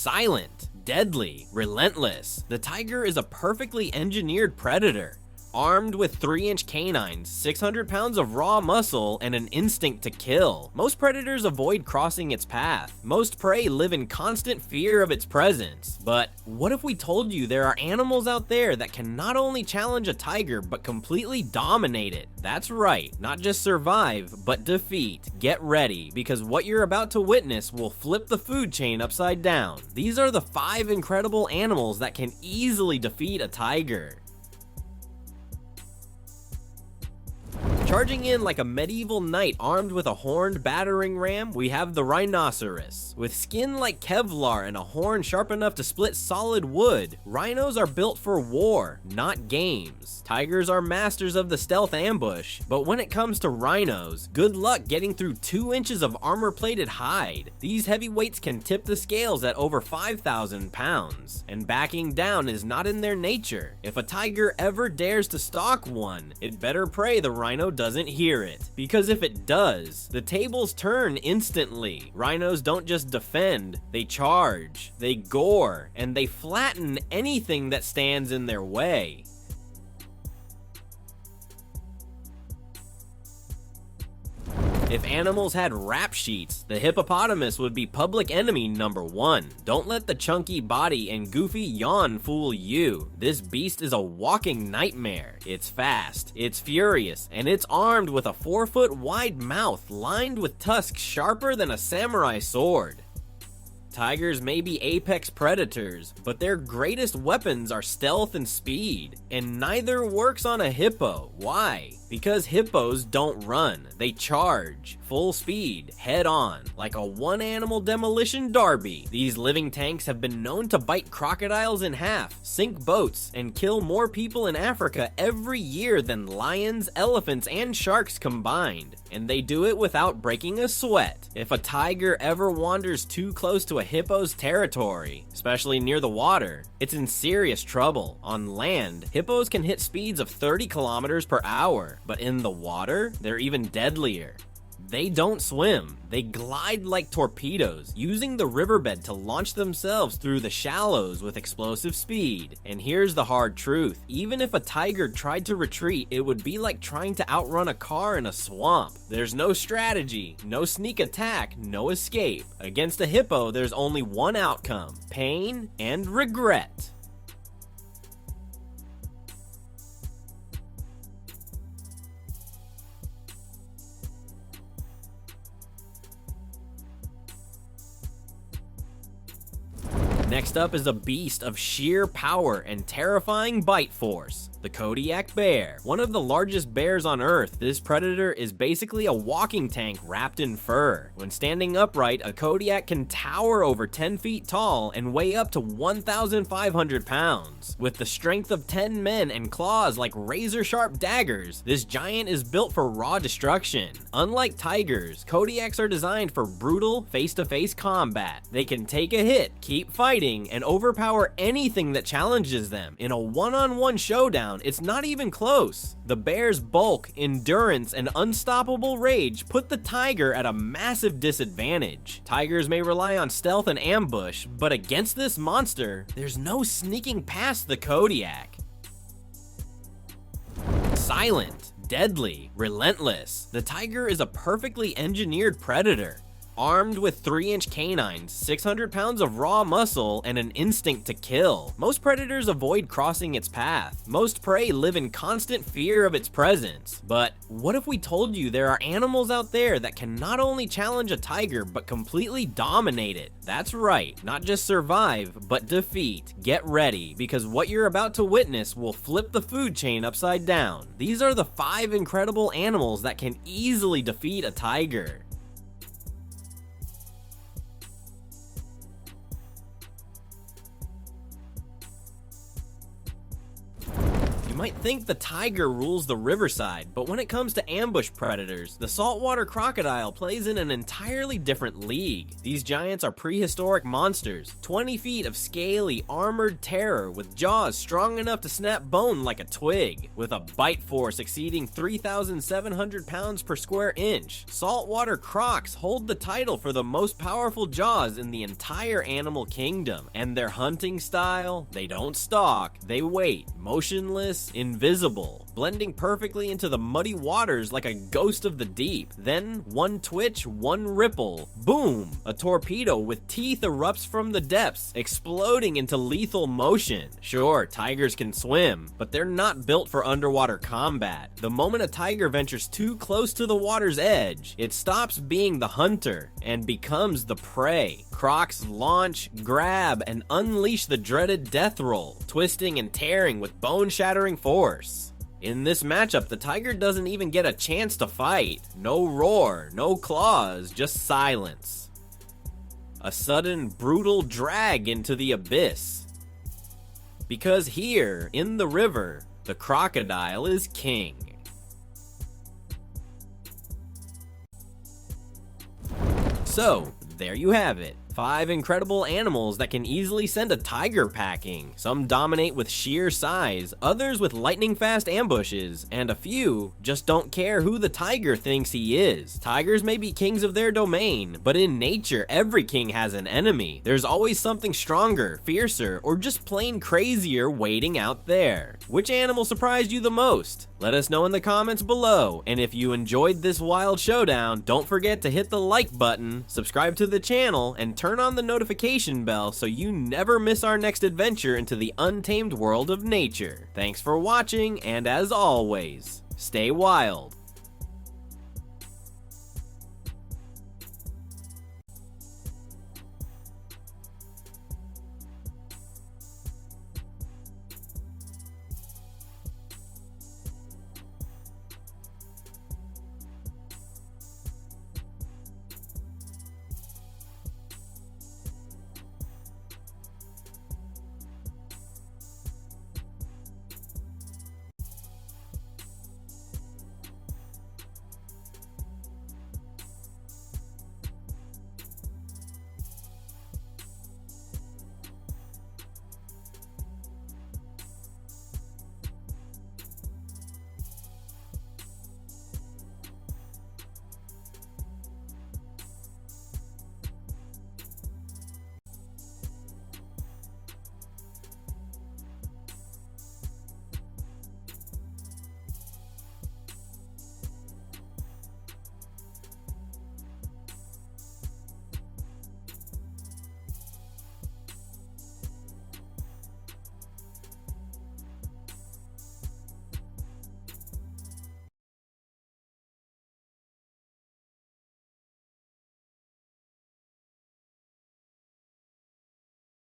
Silent, deadly, relentless, the tiger is a perfectly engineered predator. Armed with 3-inch canines, 600 pounds of raw muscle, and an instinct to kill, most predators avoid crossing its path. Most prey live in constant fear of its presence. But what if we told you there are animals out there that can not only challenge a tiger, but completely dominate it? That's right, not just survive, but defeat. Get ready, because what you're about to witness will flip the food chain upside down. These are the 5 incredible animals that can easily defeat a tiger. Charging in like a medieval knight armed with a horned battering ram, we have the rhinoceros. With skin like Kevlar and a horn sharp enough to split solid wood, rhinos are built for war, not games. Tigers are masters of the stealth ambush, but when it comes to rhinos, good luck getting through 2 inches of armor-plated hide. These heavyweights can tip the scales at over 5,000 pounds, and backing down is not in their nature. If a tiger ever dares to stalk one, it better pray the rhino doesn't hear it, because if it does, the tables turn instantly. Rhinos don't just defend, they charge, they gore, and they flatten anything that stands in their way. If animals had rap sheets, the hippopotamus would be public enemy number 1. Don't let the chunky body and goofy yawn fool you. This beast is a walking nightmare. It's fast, it's furious, and it's armed with a 4-foot wide mouth lined with tusks sharper than a samurai sword. Tigers may be apex predators, but their greatest weapons are stealth and speed, and neither works on a hippo. Why? Because hippos don't run, they charge, full speed, head on, like a one-animal demolition derby. These living tanks have been known to bite crocodiles in half, sink boats, and kill more people in Africa every year than lions, elephants, and sharks combined. And they do it without breaking a sweat. If a tiger ever wanders too close to a hippo's territory, especially near the water, it's in serious trouble. On land, hippos can hit speeds of 30 kilometers per hour, but in the water, they're even deadlier. They don't swim, they glide like torpedoes, using the riverbed to launch themselves through the shallows with explosive speed. And here's the hard truth, even if a tiger tried to retreat, it would be like trying to outrun a car in a swamp. There's no strategy, no sneak attack, no escape. Against a hippo, there's only one outcome: pain and regret. Next up is a beast of sheer power and terrifying bite force, the Kodiak bear. One of the largest bears on Earth, this predator is basically a walking tank wrapped in fur. When standing upright, a Kodiak can tower over 10 feet tall and weigh up to 1,500 pounds. With the strength of 10 men and claws like razor-sharp daggers, this giant is built for raw destruction. Unlike tigers, Kodiaks are designed for brutal, face-to-face combat. They can take a hit, keep fighting, and overpower anything that challenges them. In a one-on-one showdown, it's not even close. The bear's bulk, endurance, and unstoppable rage put the tiger at a massive disadvantage. Tigers may rely on stealth and ambush, but against this monster, there's no sneaking past the Kodiak. Silent, deadly, relentless, the tiger is a perfectly engineered predator. Armed with 3-inch canines, 600 pounds of raw muscle, and an instinct to kill, most predators avoid crossing its path. Most prey live in constant fear of its presence. But what if we told you there are animals out there that can not only challenge a tiger, but completely dominate it? That's right, not just survive, but defeat. Get ready, because what you're about to witness will flip the food chain upside down. These are the 5 incredible animals that can easily defeat a tiger. You might think the tiger rules the riverside, but when it comes to ambush predators, the saltwater crocodile plays in an entirely different league. These giants are prehistoric monsters, 20 feet of scaly, armored terror with jaws strong enough to snap bone like a twig. With a bite force exceeding 3,700 pounds per square inch, saltwater crocs hold the title for the most powerful jaws in the entire animal kingdom. And their hunting style? They don't stalk, they wait, motionless, invisible, blending perfectly into the muddy waters like a ghost of the deep. Then, one twitch, one ripple, boom! A torpedo with teeth erupts from the depths, exploding into lethal motion. Sure, tigers can swim, but they're not built for underwater combat. The moment a tiger ventures too close to the water's edge, it stops being the hunter and becomes the prey. Crocs launch, grab, and unleash the dreaded death roll, twisting and tearing with bone-shattering force. In this matchup, the tiger doesn't even get a chance to fight. No roar, no claws, just silence. A sudden, brutal drag into the abyss. Because here, in the river, the crocodile is king. So, there you have it. 5 incredible animals that can easily send a tiger packing. Some dominate with sheer size, others with lightning-fast ambushes, and a few just don't care who the tiger thinks he is. Tigers may be kings of their domain, but in nature, every king has an enemy. There's always something stronger, fiercer, or just plain crazier waiting out there. Which animal surprised you the most? Let us know in the comments below, and if you enjoyed this wild showdown, don't forget to hit the like button, subscribe to the channel, and turn on the notification bell so you never miss our next adventure into the untamed world of nature. Thanks for watching, and as always, stay wild.